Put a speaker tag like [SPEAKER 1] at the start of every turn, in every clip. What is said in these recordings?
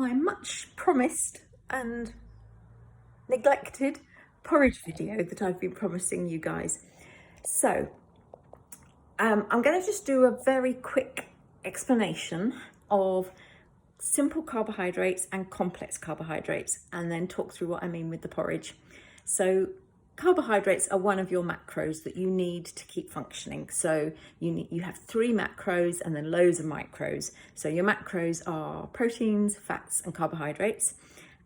[SPEAKER 1] my much promised and neglected porridge video that I've been promising you guys. So I'm going to just do a very quick explanation of simple carbohydrates and complex carbohydrates, and then talk through what I mean with the porridge. So carbohydrates are one of your macros that you need to keep functioning. So you have 3 macros and then loads of micros. So your macros are proteins, fats and carbohydrates,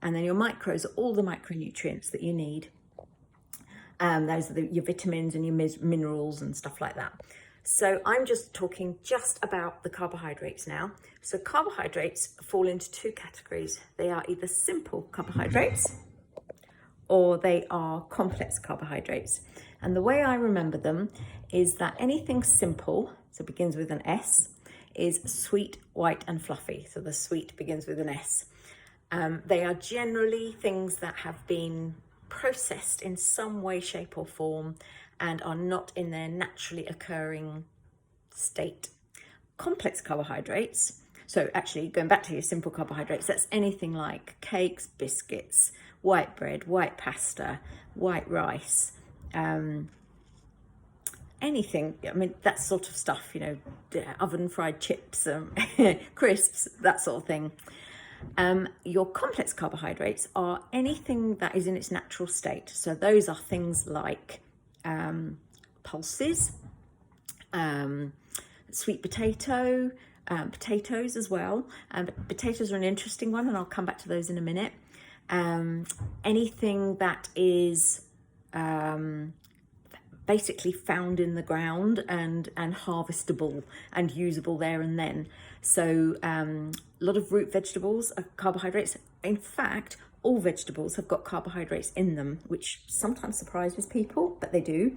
[SPEAKER 1] and then your micros are all the micronutrients that you need. Those are your vitamins and your minerals and stuff like that. So I'm just talking just about the carbohydrates now. So carbohydrates fall into 2 categories. They are either simple carbohydrates or they are complex carbohydrates. And the way I remember them is that anything simple, so it begins with an S, is sweet, white and fluffy. So the sweet begins with an S. They are generally things that have been processed in some way, shape or form and are not in their naturally occurring state. Complex carbohydrates, so actually going back to your simple carbohydrates, that's anything like cakes, biscuits, white bread, white pasta, white rice, anything, I mean, that sort of stuff, you know, oven fried chips, crisps, that sort of thing. Your complex carbohydrates are anything that is in its natural state. So those are things like pulses, sweet potato, potatoes as well. But potatoes are an interesting one, and I'll come back to those in a minute. Anything that is basically found in the ground and harvestable and usable there and then. So a lot of root vegetables are carbohydrates. In fact, all vegetables have got carbohydrates in them, which sometimes surprises people, but they do.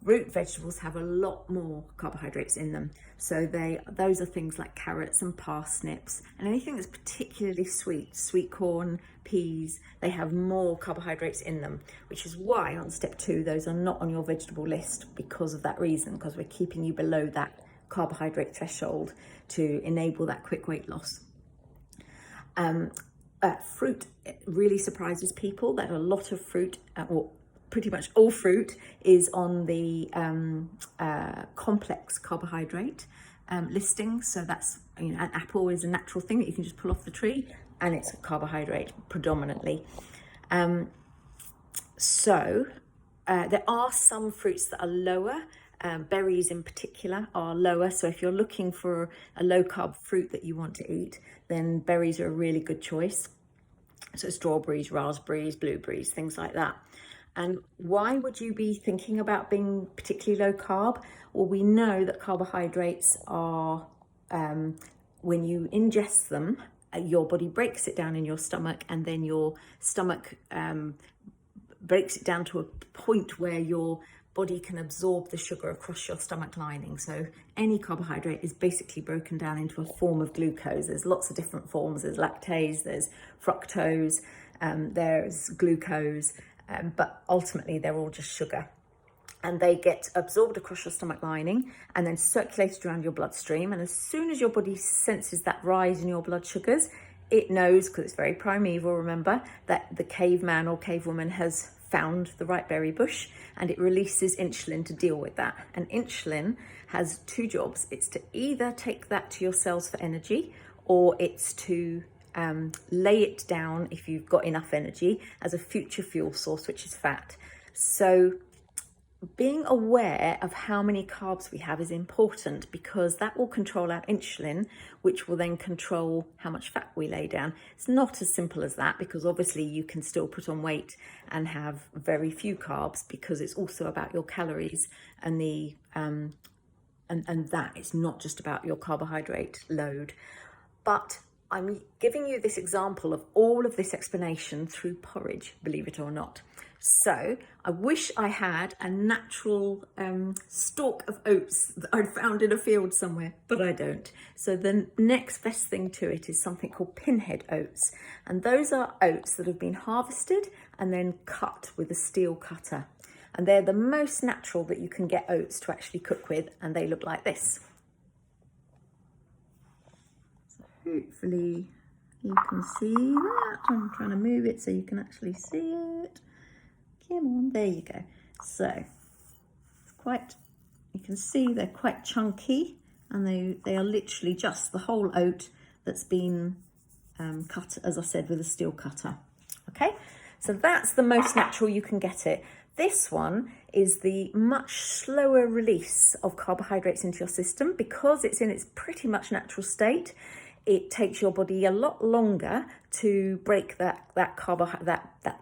[SPEAKER 1] Root vegetables have a lot more carbohydrates in them. So those are things like carrots and parsnips and anything that's particularly sweet, sweet corn, peas, they have more carbohydrates in them, which is why on step 2, those are not on your vegetable list because of that reason, because we're keeping you below that carbohydrate threshold to enable that quick weight loss. Fruit really surprises people that a lot of fruit, or pretty much all fruit, is on the complex carbohydrate listing. So that's, you know, an apple is a natural thing that you can just pull off the tree, and it's a carbohydrate predominantly. So there are some fruits that are lower. Berries in particular are lower. So if you're looking for a low carb fruit that you want to eat, then berries are a really good choice. So strawberries, raspberries, blueberries, things like that. And why would you be thinking about being particularly low carb? Well, we know that carbohydrates are, when you ingest them, your body breaks it down in your stomach, and then your stomach breaks it down to a point where your body can absorb the sugar across your stomach lining. So any carbohydrate is basically broken down into a form of glucose. There's lots of different forms. There's lactase, there's fructose, there's glucose, but ultimately they're all just sugar. And they get absorbed across your stomach lining and then circulated around your bloodstream. And as soon as your body senses that rise in your blood sugars, it knows, because it's very primeval, remember, that the caveman or cavewoman has found the right berry bush, and it releases insulin to deal with that. And insulin has 2 jobs. It's to either take that to your cells for energy, or it's to lay it down, if you've got enough energy, as a future fuel source, which is fat. So being aware of how many carbs we have is important, because that will control our insulin, which will then control how much fat we lay down. It's not as simple as that, because obviously you can still put on weight and have very few carbs, because it's also about your calories and the and that it's not just about your carbohydrate load. But I'm giving you this example of all of this explanation through porridge, believe it or not. So I wish I had a natural stalk of oats that I'd found in a field somewhere, but I don't. So the next best thing to it is something called Pinhead Oats. And those are oats that have been harvested and then cut with a steel cutter. And they're the most natural that you can get oats to actually cook with, and they look like this. So hopefully You can see that. I'm trying to move it so you can actually see it. Come on, there you go. So it's quite, you can see they're quite chunky, and they are literally just the whole oat that's been cut, as I said, with a steel cutter. Okay, so that's the most natural you can get it. This one is the much slower release of carbohydrates into your system. Because it's in its pretty much natural state, it takes your body a lot longer to break that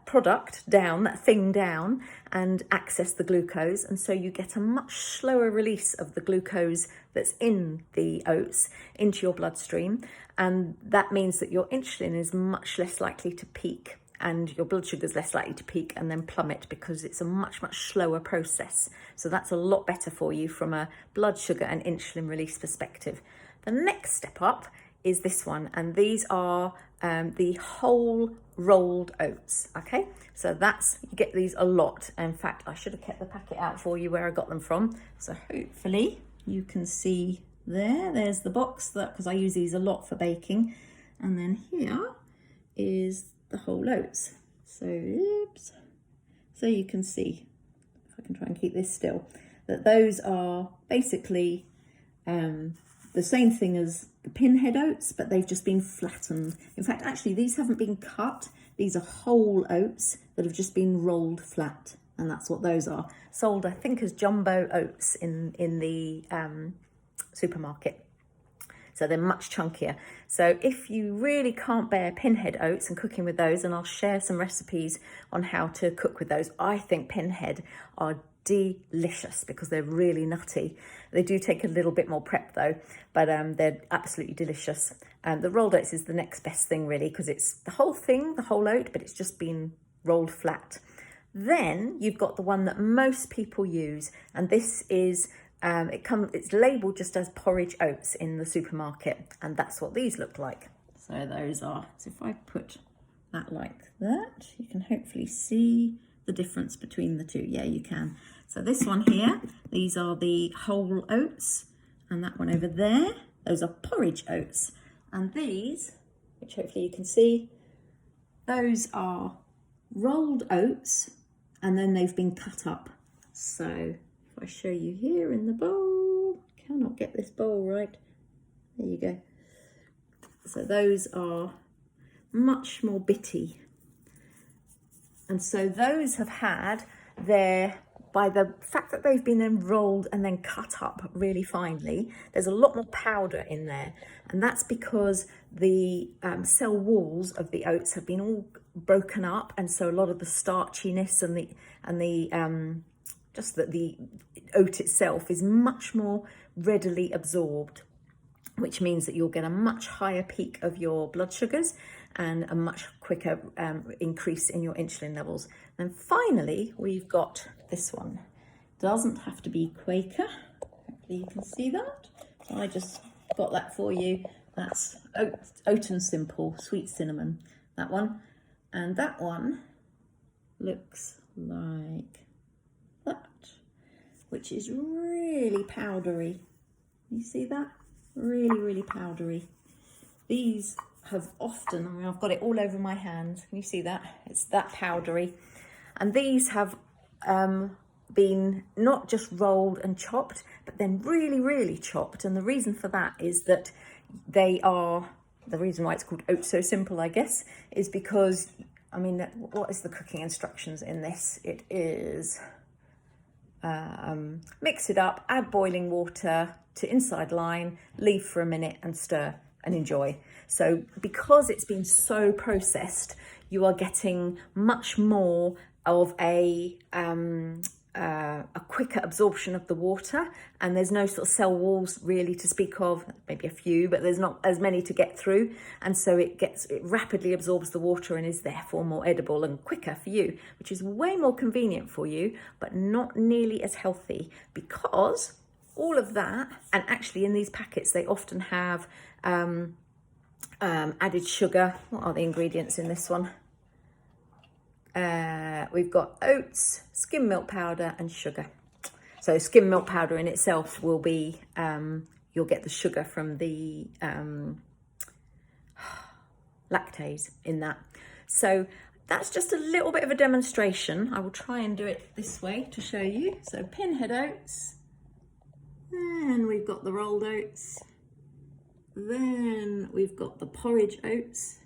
[SPEAKER 1] product down, that thing down, and access the glucose. And so you get a much slower release of the glucose that's in the oats into your bloodstream. And that means that your insulin is much less likely to peak, and your blood sugar is less likely to peak and then plummet, because it's a much slower process. So that's a lot better for you from a blood sugar and insulin release perspective. The next step up is this one, and these are the whole rolled oats. Okay, so you get these a lot. In fact, I should have kept the packet out for you where I got them from, so hopefully you can see there's the box, because I use these a lot for baking. And then here is the whole oats. So you can see, if I can try and keep this still, that those are basically the same thing as the Pinhead Oats, but they've just been flattened. In fact, actually, these haven't been cut. These are whole oats that have just been rolled flat, and that's what those are. Sold, I think, as jumbo oats in the supermarket. So they're much chunkier. So if you really can't bear Pinhead Oats and cooking with those, and I'll share some recipes on how to cook with those. I think Pinhead are delicious because they're really nutty. They do take a little bit more prep though, but they're absolutely delicious. The rolled oats is the next best thing really, because it's the whole thing, the whole oat, but it's just been rolled flat. Then you've got the one that most people use, and this is it's labelled just as porridge oats in the supermarket, and that's what these look like. So those are, so if I put that like that, you can hopefully see the difference between the two. Yeah, you can. So this one here, these are the whole oats, and that one over there, those are porridge oats. And these, which hopefully you can see, those are rolled oats, and then they've been cut up. So if I show you here in the bowl, cannot get this bowl right. There you go. So those are much more bitty. And so those have had by the fact that they've been then rolled and then cut up really finely, there's a lot more powder in there. And that's because the cell walls of the oats have been all broken up. And so a lot of the starchiness and the oat itself is much more readily absorbed, which means that you'll get a much higher peak of your blood sugars and a much quicker increase in your insulin levels. And finally, we've got this one. Doesn't have to be Quaker. Hopefully you can see that. So I just got that for you. That's oat and simple, sweet cinnamon, that one. And that one looks like that, which is really powdery. You see that? Really powdery. These have often, I mean, I've got it all over my hand. Can you see that? It's that powdery. And these have been not just rolled and chopped, but then really chopped. And the reason for that is that the reason why it's called Oat So Simple, I guess, is because, I mean, what is the cooking instructions in this? It is mix it up, add boiling water to inside line, leave for a minute and stir and enjoy. So because it's been so processed, you are getting much more of a quicker absorption of the water, and there's no sort of cell walls really to speak of, maybe a few, but there's not as many to get through, and so it rapidly absorbs the water and is therefore more edible and quicker for you, which is way more convenient for you, but not nearly as healthy, because all of that, and actually in these packets they often have added sugar. What are the ingredients in this one? We've got oats, skim milk powder and sugar. So skim milk powder in itself will be, you'll get the sugar from the lactase in that. So that's just a little bit of a demonstration. I will try and do it this way to show you. So Pinhead Oats, then we've got the rolled oats, then we've got the porridge oats,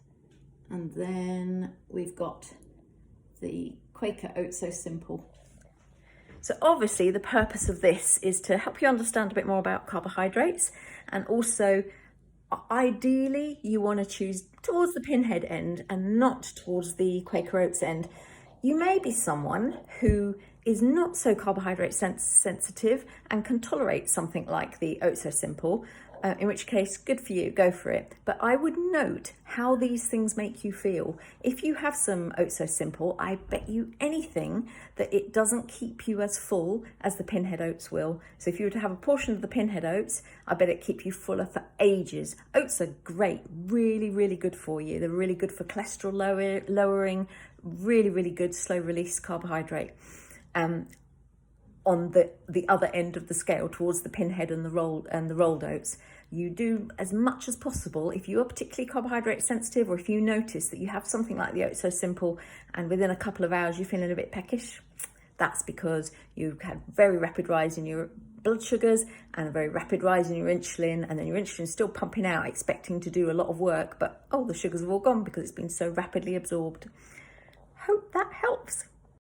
[SPEAKER 1] and then we've got the Quaker Oats So Simple. So obviously the purpose of this is to help you understand a bit more about carbohydrates, and also ideally you want to choose towards the Pinhead end and not towards the Quaker Oats end. You may be someone who is not so carbohydrate sensitive and can tolerate something like the Oats So Simple, in which case, good for you, go for it. But I would note how these things make you feel. If you have some Oats So Simple, I bet you anything that it doesn't keep you as full as the Pinhead Oats will. So if you were to have a portion of the Pinhead Oats, I bet it'd keep you fuller for ages. Oats are great, really, really good for you. They're really good for cholesterol lowering, really, really good slow release carbohydrate. On the other end of the scale, towards the Pinhead and the rolled oats, you do as much as possible. If you are particularly carbohydrate sensitive, or if you notice that you have something like the Oats So Simple and within a couple of hours you're feeling a bit peckish, that's because you've had very rapid rise in your blood sugars and a very rapid rise in your insulin, and then your insulin's still pumping out expecting to do a lot of work, but the sugars have all gone because it's been so rapidly absorbed. Hope that helps.